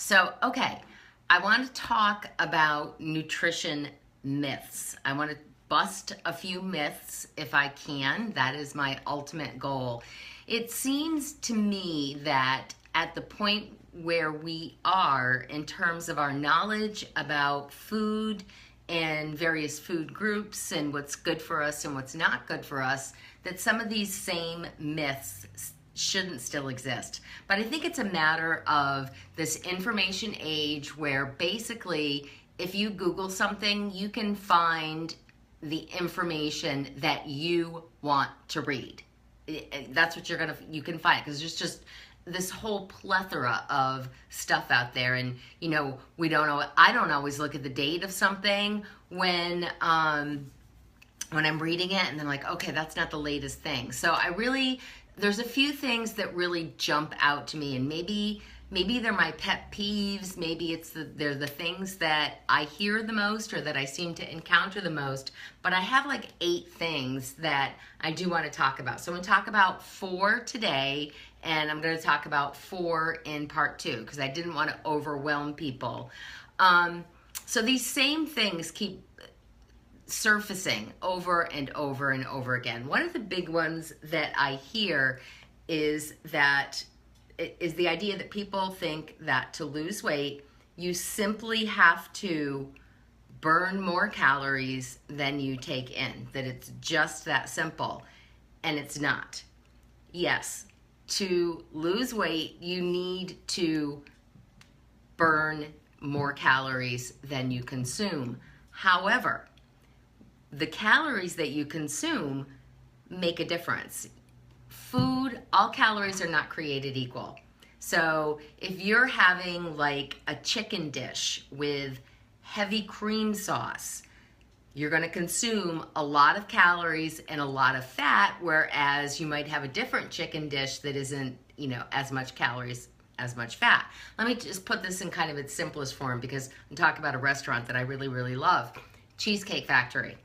Okay, I want to talk about nutrition myths. I want to bust a few myths if I can. That is my ultimate goal. It seems to me that at the point where we are in terms of our knowledge about food and various food groups and what's good for us and what's not good for us, that some of these same myths shouldn't still exist. But I think it's a matter of this information age where basically if you Google something, you can find the information that you want to read. That's what you can find, because there's just this whole plethora of stuff out there. And we don't know, I don't always look at the date of something when I'm reading it, and then like, okay, that's not the latest thing. So there's a few things that really jump out to me, and maybe they're my pet peeves. Maybe they're the things that I hear the most or that I seem to encounter the most. But I have like 8 things that I do want to talk about. So I'm going to talk about 4 today, and I'm going to talk about 4 in part 2 because I didn't want to overwhelm people. So these same things keep surfacing over and over and over again. One of the big ones that I hear is the idea that people think that to lose weight, you simply have to burn more calories than you take in, that it's just that simple, and it's not. Yes, to lose weight, you need to burn more calories than you consume. However, the calories that you consume make a difference. Food, all calories are not created equal. So if you're having like a chicken dish with heavy cream sauce, you're going to consume a lot of calories and a lot of fat, whereas you might have a different chicken dish that isn't, as much calories, as much fat. Let me just put this in kind of its simplest form, because I'm talking about a restaurant that I really, really love, Cheesecake Factory.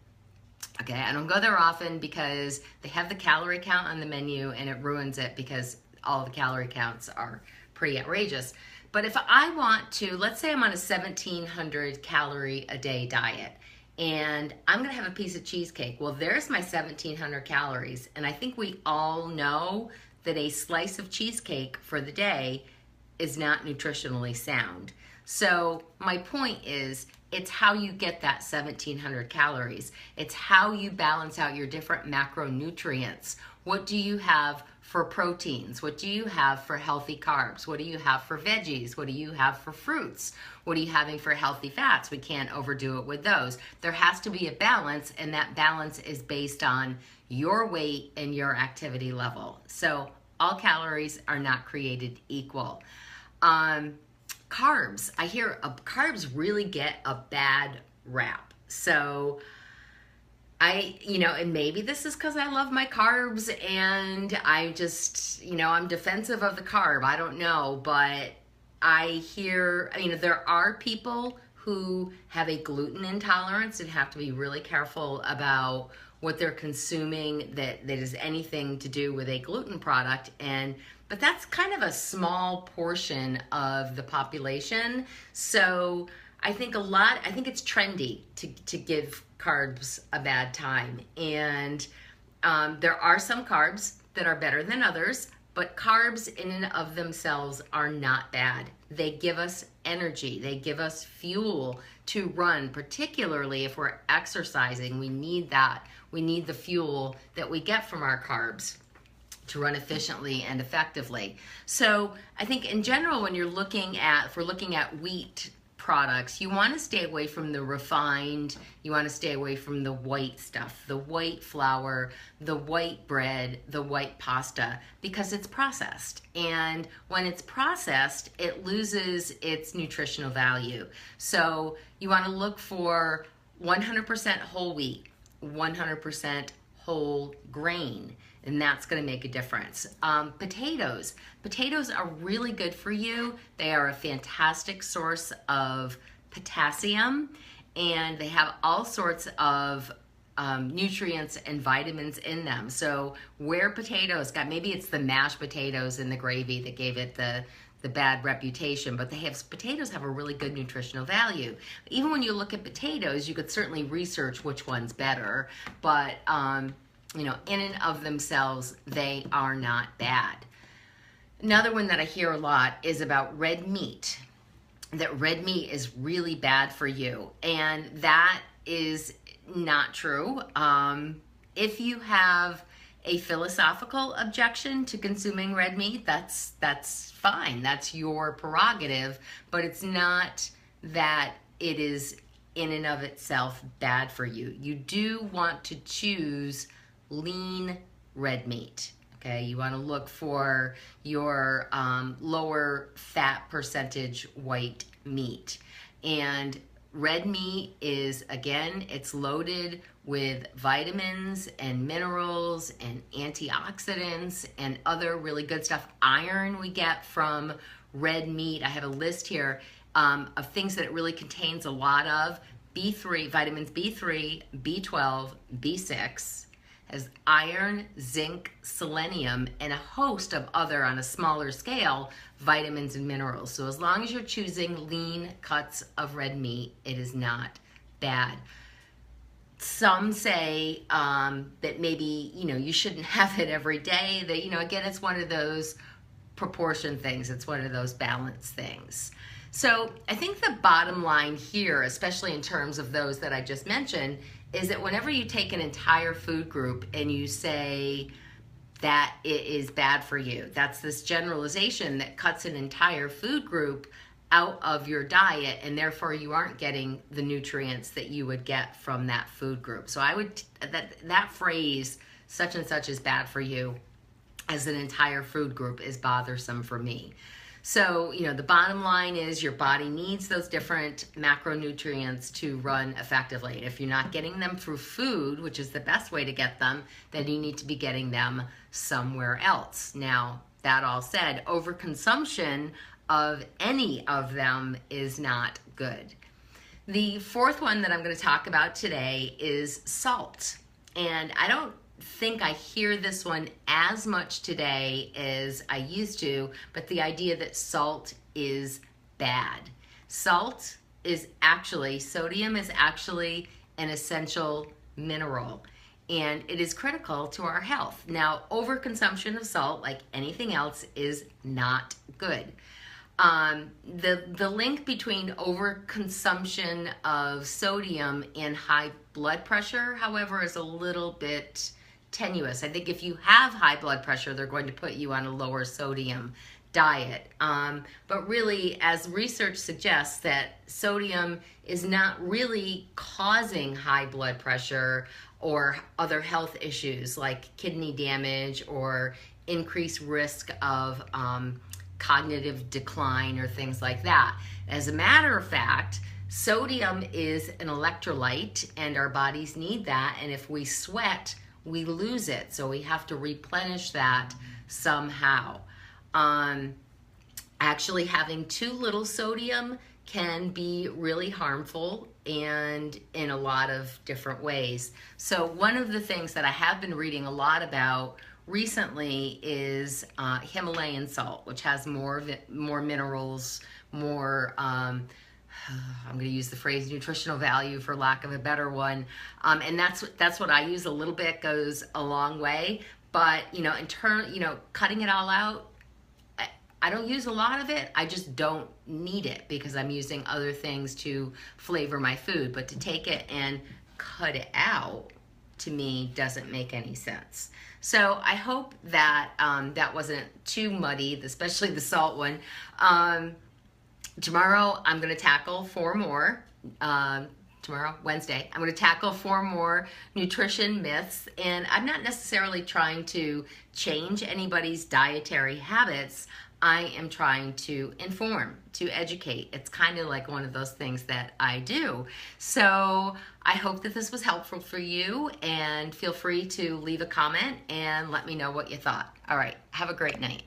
Okay, I don't go there often because they have the calorie count on the menu and it ruins it because all the calorie counts are pretty outrageous. But if I want to, let's say I'm on a 1,700 calorie a day diet and I'm gonna have a piece of cheesecake. Well, there's my 1,700 calories, and I think we all know that a slice of cheesecake for the day is not nutritionally sound. So my point is, it's how you get that 1,700 calories. It's how you balance out your different macronutrients. What do you have for proteins? What do you have for healthy carbs? What do you have for veggies? What do you have for fruits? What are you having for healthy fats? We can't overdo it with those. There has to be a balance, and that balance is based on your weight and your activity level. So all calories are not created equal. Carbs, I hear carbs really get a bad rap. So and maybe this is because I love my carbs and I just, I'm defensive of the carb. I don't know, but I hear, there are people who have a gluten intolerance and have to be really careful about what they're consuming that is anything to do with a gluten product. But that's kind of a small portion of the population. So I think it's trendy to give carbs a bad time. And there are some carbs that are better than others, but carbs in and of themselves are not bad. They give us energy. They give us fuel to run, particularly if we're exercising. We need that. We need the fuel that we get from our carbs to run efficiently and effectively. So I think in general, if we're looking at wheat products, you want to stay away from the refined, you want to stay away from the white stuff, the white flour, the white bread, the white pasta, because it's processed. And when it's processed, it loses its nutritional value. So you want to look for 100% whole wheat, 100% whole grain, and that's going to make a difference. Potatoes are really good for you. They are a fantastic source of potassium, and they have all sorts of nutrients and vitamins in them. So where potatoes maybe it's the mashed potatoes and the gravy that gave it the the bad reputation, but potatoes have a really good nutritional value. Even when you look at potatoes, you could certainly research which one's better, but you know, in and of themselves, they are not bad. Another one that I hear a lot is about red meat, that red meat is really bad for you, and that is not true. If you have a philosophical objection to consuming red meat, that's fine. That's your prerogative, but it's not that it is in and of itself bad for you. You do want to choose lean red meat. Okay, you want to look for your lower fat percentage white meat. And red meat is, again, it's loaded with vitamins and minerals and antioxidants and other really good stuff. Iron we get from red meat. I have a list here of things that it really contains a lot of. B3, vitamins B3, B12, B6. Has iron, zinc, selenium, and a host of other, on a smaller scale, vitamins and minerals. So as long as you're choosing lean cuts of red meat, it is not bad. Some say that maybe, you know, you shouldn't have it every day. That, you know, again, it's one of those proportion things. It's one of those balance things. So I think the bottom line here, especially in terms of those that I just mentioned, is that whenever you take an entire food group and you say that it is bad for you, that's this generalization that cuts an entire food group out of your diet, and therefore you aren't getting the nutrients that you would get from that food group. So I would, that phrase, such and such is bad for you, as an entire food group is bothersome for me. So, you know, the bottom line is your body needs those different macronutrients to run effectively. And if you're not getting them through food, which is the best way to get them, then you need to be getting them somewhere else. Now, that all said, overconsumption of any of them is not good. The fourth one that I'm going to talk about today is salt. And I don't think I hear this one as much today as I used to, but the idea that salt is bad. Salt is actually, sodium is actually an essential mineral, and it is critical to our health. Now, overconsumption of salt, like anything else, is not good. The link between overconsumption of sodium and high blood pressure, however, is a little bit tenuous. I think if you have high blood pressure, they're going to put you on a lower sodium diet. But really, as research suggests, that sodium is not really causing high blood pressure or other health issues like kidney damage or increased risk of cognitive decline or things like that. As a matter of fact, sodium is an electrolyte, and our bodies need that, and if we sweat, we lose it, so we have to replenish that somehow. Actually, having too little sodium can be really harmful, and in a lot of different ways. So one of the things that I have been reading a lot about recently is Himalayan salt, which has more minerals, more I'm going to use the phrase nutritional value for lack of a better one, and that's what I use. A little bit goes a long way, but you know, cutting it all out, I don't use a lot of it. I just don't need it because I'm using other things to flavor my food. But to take it and cut it out, to me, doesn't make any sense. So I hope that that wasn't too muddy, especially the salt one. Tomorrow, I'm going to tackle 4 more. Tomorrow, Wednesday, I'm going to tackle 4 more nutrition myths. And I'm not necessarily trying to change anybody's dietary habits. I am trying to inform, to educate. It's kind of like one of those things that I do. So I hope that this was helpful for you, and feel free to leave a comment and let me know what you thought. All right, have a great night.